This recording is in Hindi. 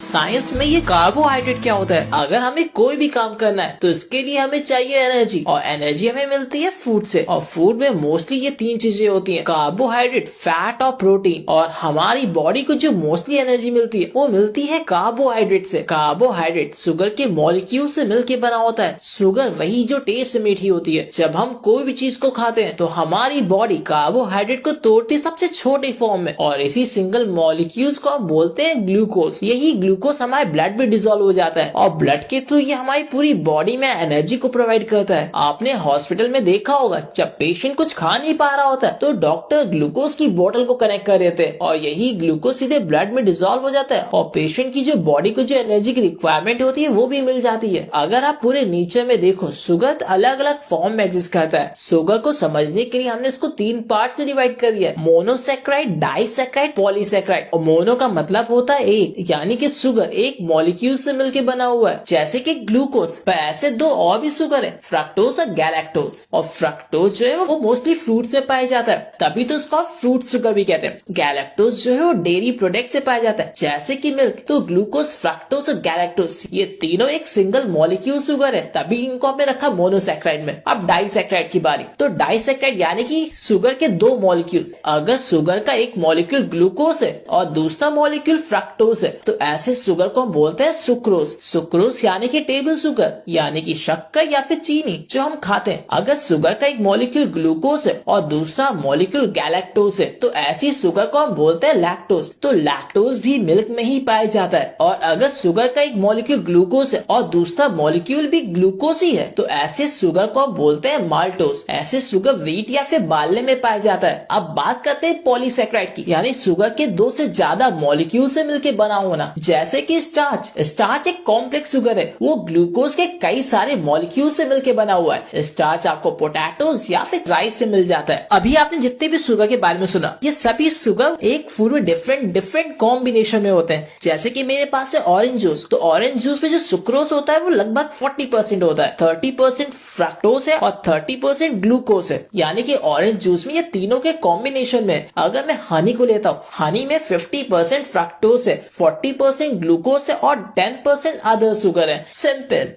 साइंस में ये कार्बोहाइड्रेट क्या होता है। अगर हमें कोई भी काम करना है तो इसके लिए हमें चाहिए एनर्जी, और एनर्जी हमें मिलती है फूड से। और फूड में मोस्टली ये तीन चीजें होती हैं, कार्बोहाइड्रेट, फैट और प्रोटीन। और हमारी बॉडी को जो मोस्टली एनर्जी मिलती है वो मिलती है कार्बोहाइड्रेट से। कार्बोहाइड्रेट शुगर के मॉलिक्यूल से मिलकर बना होता है। शुगर वही जो टेस्ट में मीठी होती है। जब हम कोई भी चीज को खाते हैं तो हमारी बॉडी कार्बोहाइड्रेट को तोड़ती है सबसे छोटे फॉर्म में, और इसी सिंगल मॉलिक्यूल्स को हम बोलते हैं ग्लूकोज। यही ग्लूकोज हमारे ब्लड में डिसॉल्व हो जाता है और ब्लड के थ्रू ये हमारी पूरी बॉडी में एनर्जी को प्रोवाइड करता है। आपने हॉस्पिटल में देखा होगा, जब पेशेंट कुछ खा नहीं पा रहा होता है तो डॉक्टर ग्लूकोज की बोतल को कनेक्ट कर देते हैं और यही ग्लूकोज सीधे ब्लड में डिसॉल्व हो जाता है और पेशेंट की जो बॉडी को जो एनर्जी की रिक्वायरमेंट होती है वो भी मिल जाती है। अगर आप पूरे नेचर में देखो, शुगर अलग अलग फॉर्म में एग्जिस्ट करता है। शुगर को समझने के लिए हमने इसको तीन पार्ट में डिवाइड कर दिया है, मोनोसैकेराइड, डाइसैकेराइड, पॉलीसैकेराइड। और मोनो का मतलब होता है एक, यानी कि शुगर एक मॉलिक्यूल से मिलकर बना हुआ है, जैसे कि ग्लूकोज। पर ऐसे दो और भी शुगर है, फ्रक्टोज और गैलेक्टोज। और फ्रक्टोज जो है वो मोस्टली फ्रूट से पाया जाता है, तभी तो उसको फ्रूट शुगर भी कहते हैं। गैलेक्टोज जो है वो डेयरी प्रोडक्ट से पाया जाता है, जैसे कि मिल्क। तो ग्लूकोज, फ्रक्टोज और गैलेक्टोज ये तीनों एक सिंगल मॉलिक्यूल शुगर है, तभी इनको हमने रखा मोनोसैकेराइड में। अब डाइसैकेराइड की बारी। तो डाइसैकेराइड यानी कि शुगर के दो मॉलिक्यूल। अगर शुगर का एक मॉलिक्यूल ग्लूकोज है और दूसरा मॉलिक्यूल फ्रक्टोज है तो ऐसे शुगर को हम बोलते हैं सुक्रोज। सुक्रोज यानी कि टेबल शुगर, यानी कि शक्कर या फिर चीनी जो हम खाते हैं। अगर शुगर का एक मॉलिक्यूल ग्लूकोज है और दूसरा मॉलिक्यूल गैलेक्टोज है तो ऐसी शुगर को हम बोलते हैं लैक्टोज। तो लैक्टोज भी मिल्क में ही पाया जाता है। और अगर शुगर का एक मॉलिक्यूल ग्लूकोज है और दूसरा मॉलिक्यूल भी ग्लूकोज ही है तो ऐसे शुगर को हम बोलते हैं माल्टोज। ऐसे शुगर व्हीट या फिर बार्ले में पाया जाता है। अब बात करते हैं पॉलीसैकेराइड की, यानी शुगर के दो से ज्यादा मॉलिक्यूल से मिलकर बना होना, जैसे कि स्टार्च। स्टार्च एक कॉम्प्लेक्स शुगर है, वो ग्लूकोज के कई सारे मॉलिक्यूल से मिलकर बना हुआ है। स्टार्च आपको पोटैटोज या फिर राइस से मिल जाता है। अभी आपने जितने भी शुगर के बारे में सुना, ये सभी शुगर एक फूड में डिफरेंट कॉम्बिनेशन में होते हैं। जैसे कि मेरे पास है ऑरेंज जूस, तो ऑरेंज जूस में जो सुक्रोज होता है वो लगभग 40% होता है, 30% फ्रक्टोज है और 30% ग्लूकोज है। यानी कि ऑरेंज जूस में ये तीनों के कॉम्बिनेशन में। अगर मैं हनी को लेता हूँ, हनी में 50% फ्रक्टोज है, 40% ग्लूकोज है और 10% अदर शुगर है। सिंपल।